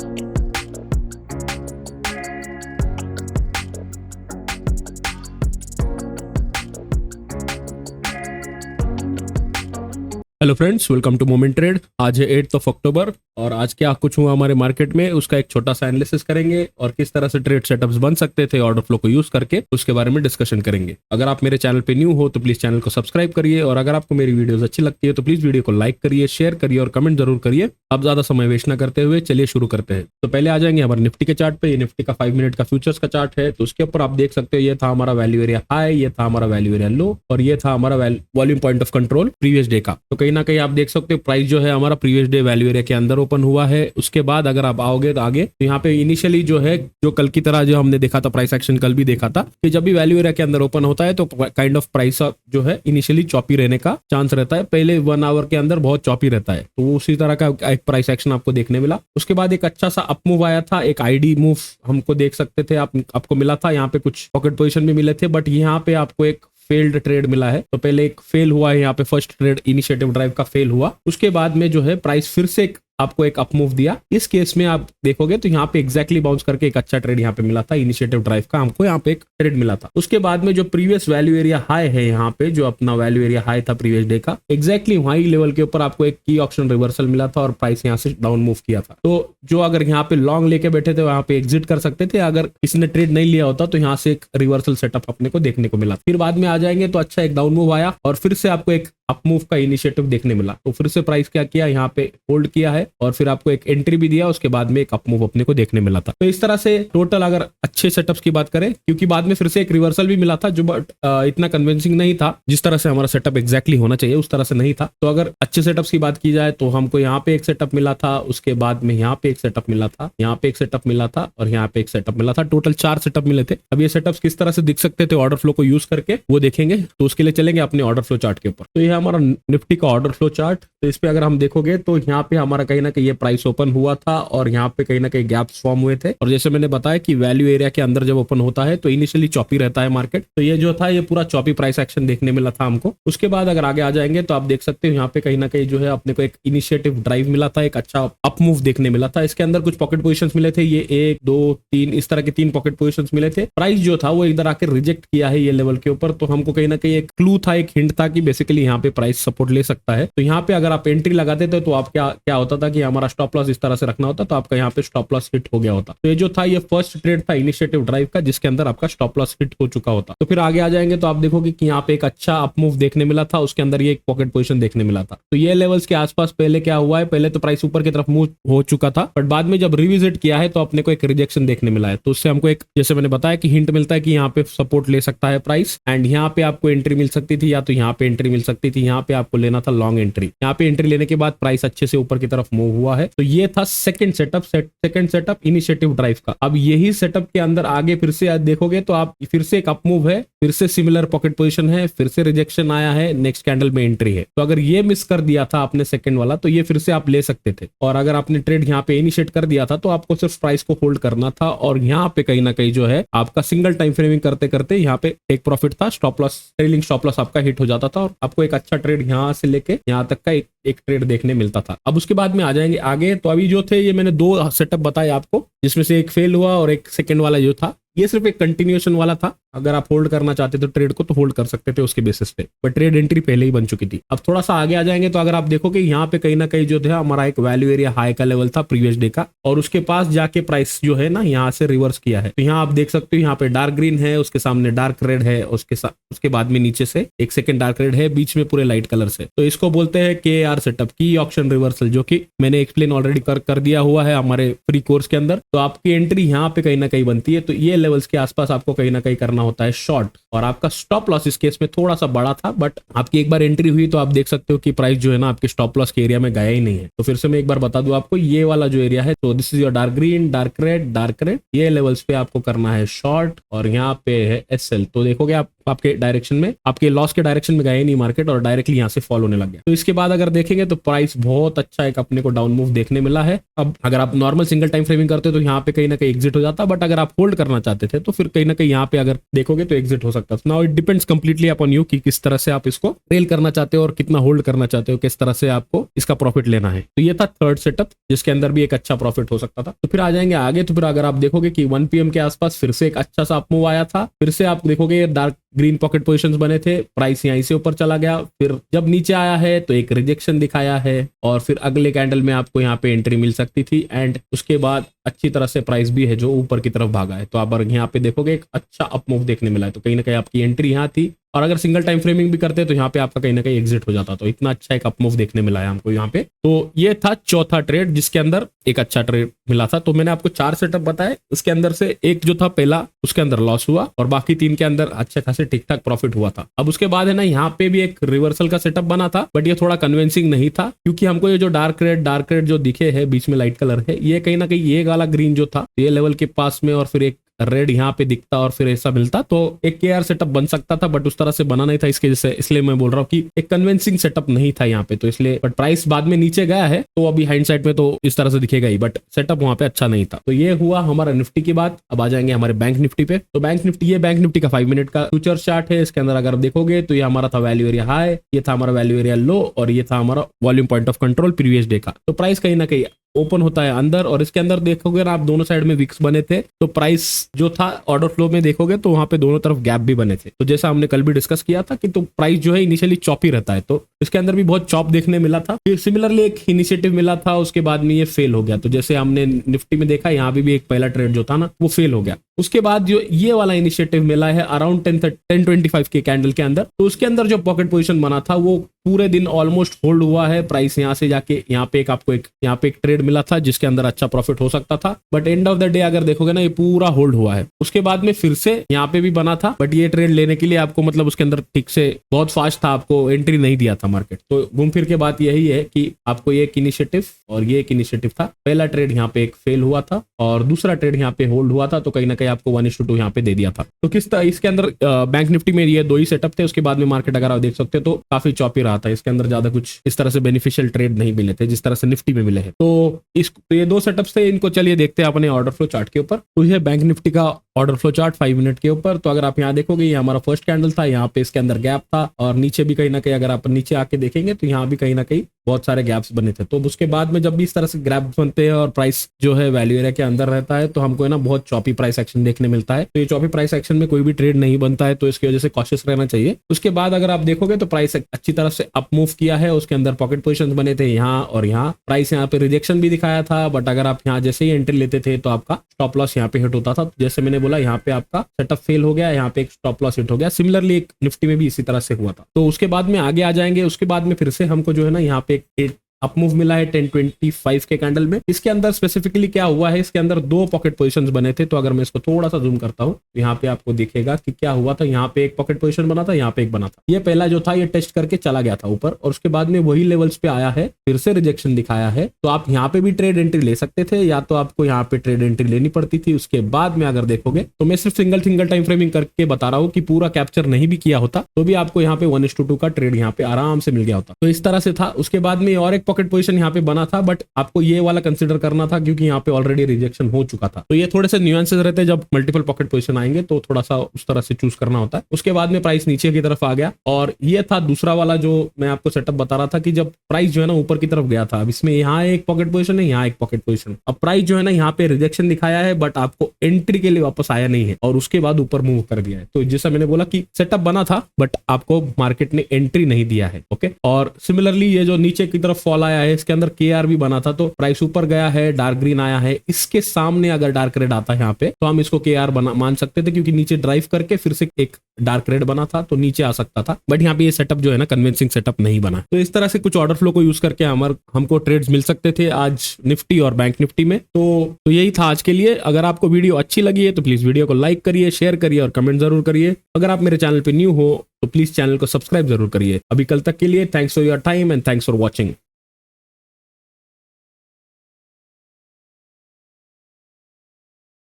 Hello friends, welcome to moment trade. आज है 8 अक्टूबर और आज क्या कुछ हुआ हमारे मार्केट में उसका एक छोटा सा एनालिसिस करेंगे और किस तरह से ट्रेड सेटअप्स बन सकते थे ऑर्डर फ्लो को यूज करके उसके बारे में डिस्कशन करेंगे। अगर आप मेरे चैनल पे न्यू हो तो प्लीज चैनल को सब्सक्राइब करिए और अगर आपको मेरी वीडियोस अच्छी लगती है तो प्लीज वीडियो को लाइक करिए, शेयर करिए और कमेंट जरूर करिए। अब ज्यादा समय वेस्ट न करते हुए चलिए शुरू करते हैं। तो पहले आ जाएंगे हमारे निफ्टी के चार्ट पे। ये निफ्टी का 5 मिनट का फ्यूचर्स का चार्ट है। तो उसके ऊपर आप देख सकते हो ये था हमारा वैल्यू एरिया हाई, ये था हमारा वैल्यू एरिया लो और ये था हमारा volume point of control previous day का। तो कहीं ना कहीं आप देख सकते हो प्राइस जो है हमारा प्रीवियस डे वैल्यू एरिया के अंदर ओपन हुआ है। उसके बाद अगर आप आओगे तो आगे तो यहाँ पे इनिशियली जो है जो कल की तरह जो हमने देखा था प्राइस एक्शन कल भी देखा था कि जब भी वैल्यू एरिया के अंदर ओपन होता है तो काइंड ऑफ प्राइस जो है इनिशियली चॉपी रहने का चांस रहता है। पहले 1 आवर के अंदर बहुत चॉपी रहता है, तो उसी तरह का एक प्राइस एक्शन आपको देखने मिला। उसके बाद एक अच्छा सा अप मूव आया था, एक आईडी मूव हमको देख सकते थे आपको मिला था। यहाँ पे कुछ पॉकेट पोजिशन भी मिले थे बट यहाँ पे आपको एक फेल्ड ट्रेड मिला है। तो पहले एक फेल हुआ है यहाँ पे, फर्स्ट ट्रेड इनिशिएटिव ड्राइव का फेल हुआ। उसके बाद में जो है प्राइस फिर से आपको एक अप मूव दिया। इस केस में आप देखोगे तो यहाँ पे एग्जैक्टली बाउंस करके एक अच्छा ट्रेड यहाँ पे मिला था, इनिशिएटिव ड्राइव का हमको यहाँ पे एक ट्रेड मिला था। उसके बाद में जो प्रीवियस वैल्यू एरिया हाई है यहाँ पे, जो अपना वैल्यू एरिया हाई था प्रीवियस डे का, एग्जैक्टली वही लेवल के ऊपर आपको एक की ऑप्शन रिवर्सल मिला था और प्राइस यहाँ से डाउन मूव किया था। तो जो अगर यहाँ पे लॉन्ग लेके बैठे थे वहां पे एग्जिट कर सकते थे, अगर किसी ने ट्रेड नहीं लिया होता तो यहाँ से एक रिवर्सल सेटअप अपने को देखने को मिला। फिर बाद में आ जाएंगे तो अच्छा एक डाउन मूव आया और फिर से आपको एक अप मूव का इनिशिएटिव देखने मिला। तो फिर से प्राइस क्या किया, यहाँ पे होल्ड किया है और फिर आपको एक एंट्री भी दिया। उसके बाद में एक अप मूव अपने को देखने मिला था। तो इस तरह से टोटल अगर अच्छे सेटअप्स की बात करें, क्योंकि बाद में फिर से एक रिवर्सल भी मिला था जो बट इतना कन्विंसिंग नहीं था, जिस तरह से हमारा सेटअप एग्जैक्टली होना चाहिए उस तरह से नहीं था। तो अगर अच्छे सेटअप्स की बात की जाए तो हमको यहाँ पे एक सेटअप मिला था, उसके बाद में यहाँ पे एक सेटअप मिला था, यहाँ पे एक सेटअप मिला था और यहाँ पे एक सेटअप मिला था। टोटल 4 सेटअप मिले थे। अब ये सेटअप्स किस तरह से दिख सकते थे ऑर्डर फ्लो को यूज करके वो देखेंगे। तो उसके लिए चलेंगे अपने ऑर्डर फ्लो चार्ट के ऊपर। तो ये हमारा निफ्टी का ऑर्डर फ्लो चार्ट। तो इस पे अगर हम देखोगे तो यहाँ पे हमारा कहीं ना कहीं ये प्राइस ओपन हुआ था और यहाँ पे कहीं ना कहीं गैप्स फॉर्म हुए थे। और जैसे मैंने बताया कि वैल्यू एरिया के अंदर जब ओपन होता है तो इनिशियली चॉपी रहता है मार्केट। तो ये जो था ये पूरा चॉपी प्राइस एक्शन देखने मिला था हमको। उसके बाद अगर आगे आ जाएंगे तो आप देख सकते हो यहाँ पे कहीं ना कहीं जो है अपने को एक इनिशिएटिव ड्राइव मिला था, एक अच्छा अप मूव देखने मिला था। इसके अंदर कुछ पॉकेट पोजिशंस मिले थे, ये 1 2 3 इस तरह के 3 पॉकेट पोजिशंस मिले थे। प्राइस जो था वो इधर आकर रिजेक्ट किया है ये लेवल के ऊपर। तो हमको कहीं ना कहीं एक क्लू था, एक हिंट था कि बेसिकली यहाँ पे प्राइस सपोर्ट ले सकता है। तो यहाँ पे अगर आप एंट्री लगाते थे तो आप क्या होता था कि हमारा स्टॉप लॉस इस तरह से रखना होता, तो आपका यहाँ पे स्टॉप लॉस हिट हो गया होता। तो ये जो था ये फर्स्ट ट्रेड था इनिशिएटिव ड्राइव का, जिसके अंदर आपका स्टॉप लॉस हिट हो चुका होता। तो फिर आगे आ जाएंगे तो आप देखोगे कि यहाँ पे एक अच्छा अप मूव देखने मिला था, उसके अंदर ये एक पॉकेट पोजीशन देखने मिला था। तो ये लेवल्स के आसपास पहले क्या हुआ है, पहले तो प्राइस ऊपर की तरफ मूव हो चुका था बट बाद में जब रिविजिट किया है तो अपने को एक रिजेक्शन देखने मिला है। तो उससे हमको एक, जैसे मैंने बताया कि हिंट मिलता है कि यहाँ पे सपोर्ट ले सकता है प्राइस एंड यहाँ पे आपको एंट्री मिल सकती थी, या तो यहाँ पे एंट्री मिल सकती थी, यहाँ पे आपको लेना था लॉन्ग एंट्री। यहाँ पे एंट्री लेने के बाद प्राइस अच्छे से ऊपर की तरफ मूव हुआ है। तो ये था सेकंड सेटअप इनिशिएटिव ड्राइव का। अब यही सेटअप के अंदर आगे फिर से देखोगे तो आप फिर से एक अप मूव है, फिर से सिमिलर पॉकेट पोजीशन है, फिर से रिजेक्शन आया है, नेक्स्ट कैंडल में एंट्री है। तो अगर ये मिस कर दिया था आपने सेकंड वाला तो ये फिर से आप ले सकते थे। और अगर आपने ट्रेड यहाँ पे इनिशिएट कर दिया था तो आपको सिर्फ प्राइस को होल्ड करना था और यहाँ पे कहीं ना कहीं जो है आपका सिंगल टाइम फ्रेमिंग करते करते यहाँ पे एक प्रॉफिट था, stop loss, trailing stop loss आपका हिट हो जाता था और आपको एक अच्छा ट्रेड यहाँ से लेके यहाँ तक का एक ट्रेड देखने मिलता था। अब उसके बाद में आ जाएंगे आगे। तो अभी जो थे ये मैंने 2 सेटअप बताए आपको, जिसमें से एक फेल हुआ और एक सेकंड वाला जो था ये सिर्फ एक कंटिन्यूएशन वाला था। अगर आप होल्ड करना चाहते तो ट्रेड को तो होल्ड कर सकते थे उसके बेसिस पे, बट ट्रेड एंट्री पहले ही बन चुकी थी। अब थोड़ा सा आगे आ जाएंगे तो अगर आप देखोगे यहाँ पे कहीं ना कहीं जो था हमारा एक वैल्यू एरिया हाई का लेवल था प्रीवियस डे का और उसके पास जाके प्राइस जो है ना यहाँ से रिवर्स किया है। तो यहाँ आप देख सकते हो यहाँ पे डार्क ग्रीन है, उसके सामने डार्क रेड है, उसके बाद में नीचे से एक सेकंड डार्क रेड है, बीच में पूरे लाइट कलर से। तो इसको बोलते हैं KAR सेटअप, की ऑप्शन रिवर्सल, जो कि मैंने एक्सप्लेन ऑलरेडी कर दिया हुआ है हमारे फ्री कोर्स के अंदर। तो आपकी एंट्री यहाँ पे कहीं ना कहीं बनती है। तो ये लेवल्स के आसपास आपको कहीं ना कहीं करना होता है शॉर्ट और आपका स्टॉप लॉस इस केस में थोड़ा सा बड़ा था बट आपकी एक बार एंट्री हुई तो आप देख सकते हो कि प्राइस जो है ना आपके स्टॉप लॉस के एरिया में गया ही नहीं है। तो फिर से मैं एक बार बता दूं आपको, ये वाला जो एरिया है, तो this is your dark green, dark red, ये लेवल्स पे आपको करना है शॉर्ट और यहाँ पे है SL। तो देखोगे आप आपके डायरेक्शन में, आपके लॉस के डायरेक्शन में गया ही नहीं मार्केट और डायरेक्टली यहाँ से फॉल होने लग गया। तो इसके बाद अगर देखेंगे तो प्राइस बहुत अच्छा एक अपने को डाउन मूव देखने मिला है। अब अगर आप नॉर्मल सिंगल टाइम फ्रेमिंग करते हो तो यहाँ पे कहीं ना कहीं एग्जिट हो जाता, बट अगर आप होल्ड करना चाहते थे तो फिर कहीं ना कहीं यहाँ पे अगर देखोगे तो एग्जिट हो सकता है। Now it depends completely upon you कि किस तरह से आप इसको ट्रेल करना चाहते हो और कितना होल्ड करना चाहते हो, किस तरह से आपको इसका प्रॉफिट लेना है। तो ये था थर्ड सेटअप जिसके अंदर भी एक अच्छा प्रॉफिट हो सकता था। तो फिर आ जाएंगे आगे। तो फिर अगर आप देखोगे कि 1 PM के आसपास फिर से एक अच्छा सा अपमूव आया था, फिर से आप देखोगे ये डार्क ग्रीन पॉकेट पोजीशंस बने थे, प्राइस यहीं से ऊपर चला गया, फिर जब नीचे आया है तो एक रिजेक्शन दिखाया है और फिर अगले कैंडल में आपको यहाँ पे एंट्री मिल सकती थी एंड उसके बाद अच्छी तरह से प्राइस भी है जो ऊपर की तरफ भागा है। तो आप यहाँ पे देखोगे एक अच्छा अपमूव देखने मिला है, तो कहीं ना कहीं आपकी एंट्री यहाँ थी और अगर सिंगल टाइम फ्रेमिंग भी करते तो यहाँ पे आपका कहीं ना कहीं एग्जिट हो जाता। तो इतना अच्छा एक अपमूव देखने मिला है हमको यहाँ पे। तो ये था चौथा ट्रेड जिसके अंदर एक अच्छा ट्रेड मिला था। तो मैंने आपको 4 सेटअप बताए, उसके अंदर से एक जो था पहला उसके अंदर लॉस हुआ और बाकी 3 के अंदर अच्छे खासे ठीक ठाक प्रॉफिट हुआ था। अब उसके बाद है ना यहाँ पे भी एक रिवर्सल का सेटअप बना था, बट ये थोड़ा कन्विंसिंग नहीं था क्योंकि हमको ये जो डार्क रेड जो दिखे है बीच में लाइट कलर है, ये कहीं ना कहीं ये वाला ग्रीन जो था ये लेवल के पास में और फिर एक रेड यहाँ पे दिखता और फिर ऐसा मिलता तो एक KR सेटअप बन सकता था, बट उस तरह से बना नहीं था। इसके जैसे इसलिए मैं बोल रहा हूँ कि एक कन्विंसिंग सेटअप नहीं था यहाँ पे, तो इसलिए। बट प्राइस बाद में नीचे गया है तो अभी हाइंडसाइड में तो इस तरह से दिखेगा ही, बट सेटअप वहां पे अच्छा नहीं था। तो ये हुआ हमारा निफ्टी की बात। अब आ जाएंगे हमारे बैंक निफ्टी पे। तो बैंक निफ्टी का 5 मिनट का फ्यूचर चार्ट है। इसके अंदर अगर देखोगे तो ये हमारा था वैल्यू एरिया हाई, ये था हमारा वैल्यू एरिया लो और ये था हमारा volume point of control previous day का। तो प्राइस कहीं ना कहीं ओपन होता है अंदर और इसके अंदर देखोगे ना आप दोनों साइड में विक्स बने थे, तो प्राइस जो था ऑर्डर फ्लो में देखोगे तो वहां पे दोनों तरफ गैप भी बने थे। तो जैसा हमने कल भी डिस्कस किया था कि तो प्राइस जो है इनिशियली चॉपी रहता है, तो इसके अंदर भी बहुत चॉप देखने मिला था। फिर सिमिलरली एक इनिशिएटिव मिला था, उसके बाद में ये फेल हो गया। तो जैसे हमने निफ्टी में देखा यहाँ भी एक पहला ट्रेड जो था ना वो फेल हो गया। उसके बाद जो ये वाला इनिशिएटिव मिला है अराउंड 10:25 के कैंडल के अंदर, तो उसके अंदर जो पॉकेट पोजीशन बना था वो पूरे दिन ऑलमोस्ट होल्ड हुआ है। प्राइस यहाँ से जाके यहाँ पे एक ट्रेड मिला था जिसके अंदर अच्छा प्रॉफिट हो सकता था, but end of the day अगर देखोगे ना ये पूरा होल्ड हुआ है। उसके बाद में फिर से यहाँ पे भी बना था, बट ये ट्रेड लेने के लिए आपको मतलब उसके अंदर ठीक से बहुत फास्ट था, आपको एंट्री नहीं दिया था मार्केट। तो घूम फिर के बात यही है कि आपको ये एक इनिशिएटिव और ये एक इनिशिएटिव था। पहला ट्रेड यहाँ पे एक फेल हुआ था और दूसरा ट्रेड यहाँ पे होल्ड हुआ था, तो कहीं ना कहीं आपको 1:2 यहाँ पे दे दिया था। तो किस तरह इसके अंदर बैंक निफ्टी में ये 2 ही सेटअप थे। उसके बाद में मार्केट अगर आप देख सकते हो तो काफी चॉपी रहा था, इसके अंदर ज्यादा कुछ इस तरह से बेनिफिशियल ट्रेड नहीं मिले थे जिस तरह से निफ्टी में मिले हैं। तो ये 2 सेटअप्स थे, इनको चलिए देखते हैं अपने ऑर्डर फ्लो चार्ट के ऊपर। तो ये बैंक निफ्टी का ऑर्डर फ्लो चार्ट 5 मिनट के ऊपर। तो अगर आप यहाँ देखोगे ये हमारा फर्स्ट कैंडल था, यहाँ पे इसके अंदर गैप था और नीचे भी कहीं ना कहीं अगर आप नीचे आके देखेंगे तो यहाँ भी कहीं ना कहीं बहुत सारे गैप्स बने थे। तो उसके बाद में जब भी इस तरह से गैप्स बनते हैं और प्राइस जो है वैल्यू एरिया के अंदर रहता है तो हमको है ना बहुत चॉपी प्राइस एक्शन देखने मिलता है। तो ये चॉपी प्राइस एक्शन में कोई भी ट्रेड नहीं बनता है, तो इसकी वजह से कॉशियस रहना चाहिए। उसके बाद अगर आप देखोगे तो प्राइस अच्छी तरह से अप मूव किया है, उसके अंदर पॉकेट पोजीशंस बने थे यहाँ और यहाँ। प्राइस यहाँ पे रिजेक्शन भी दिखाया था, बट अगर आप यहाँ जैसे ही एंट्री लेते थे तो आपका स्टॉप लॉस यहाँ पे हिट होता था। जैसे मैंने बोला यहाँ पे आपका सेटअप फेल हो गया, यहाँ पे एक स्टॉप लॉस हिट हो गया। सिमिलरली एक निफ्टी में भी इसी तरह से हुआ था। तो उसके बाद में आगे आ जाएंगे। उसके बाद में फिर से हमको जो है ना यहाँ पे एक अपमूव मिला है 10:25 के कैंडल में। इसके अंदर स्पेसिफिकली क्या हुआ है, इसके अंदर 2 पॉकेट पोजीशंस बने थे। तो अगर मैं इसको थोड़ा सा जूम करता हूँ तो यहाँ पे आपको दिखेगा कि क्या हुआ था। यहाँ पे एक पॉकेट पोजीशन बना था, यहाँ पे एक बना था। ये पहला जो था ये टेस्ट करके चला गया था ऊपर और उसके बाद में वही लेवल्स पे आया है, फिर से रिजेक्शन दिखाया है। तो आप यहाँ पे भी ट्रेड एंट्री ले सकते थे या तो आपको यहाँ पे ट्रेड एंट्री लेनी पड़ती थी। उसके बाद में अगर देखोगे तो मैं सिर्फ सिंगल टाइम फ्रेमिंग करके बता रहा हूँ कि पूरा कैप्चर नहीं भी किया होता तो भी आपको यहाँ पे 1:2 का ट्रेड यहाँ पे आराम से मिल गया होता। तो इस तरह से था। उसके बाद में और एक पॉकेट पोजीशन यहाँ पे बना था, बट आपको ये वाला कंसीडर करना था क्योंकि यहाँ पे ऑलरेडी रिजेक्शन हो चुका था। तो ये थोड़े से न्यूएंसेस रहते हैं, जब मल्टीपल पॉकेट पोजीशन आएंगे तो थोड़ा सा उस तरह से चूज करना होता है। उसके बाद में प्राइस नीचे की तरफ आ गया और ये था दूसरा वाला जो मैं आपको सेटअप बता रहा था कि जब प्राइस जो है ना ऊपर की तरफ गया था। अब इसमें यहाँ एक पॉकेट पोजीशन है, यहाँ एक पॉकेट पोजीशन। अब प्राइस जो है ना यहाँ पे रिजेक्शन दिखाया है, बट आपको एंट्री के लिए वापस आया नहीं है और उसके बाद ऊपर मूव कर दिया है। तो जैसा मैंने बोला कि सेटअप बना था बट आपको मार्केट ने एंट्री नहीं दिया है। ओके, और सिमिलरली ये जो नीचे की तरफ फॉल आया है इसके अंदर KR भी बना था, तो प्राइस ऊपर गया है, डार्क ग्रीन आया है। इसके सामने अगर डार्क रेड आता है यहाँ पे तो हम इसको KR मान सकते थे क्योंकि नीचे ड्राइव करके फिर से एक डार्क रेड बना था तो नीचे आ सकता था। बट यहाँ पे ये सेटअप जो है ना कन्विंसिंग सेटअप नहीं बना। तो इस तरह से कुछ ऑर्डर फ्लो को यूज करके हमको ट्रेड्स मिल सकते थे आज निफ्टी और बैंक निफ्टी में। तो यही था आज के लिए। अगर आपको वीडियो अच्छी लगी है तो प्लीज वीडियो को लाइक करिए, शेयर करिए और कमेंट जरूर करिए। अगर आप मेरे चैनल पे न्यू हो तो प्लीज चैनल को सब्सक्राइब जरूर करिए। अभी कल तक के लिए thanks for your time and thanks for watching.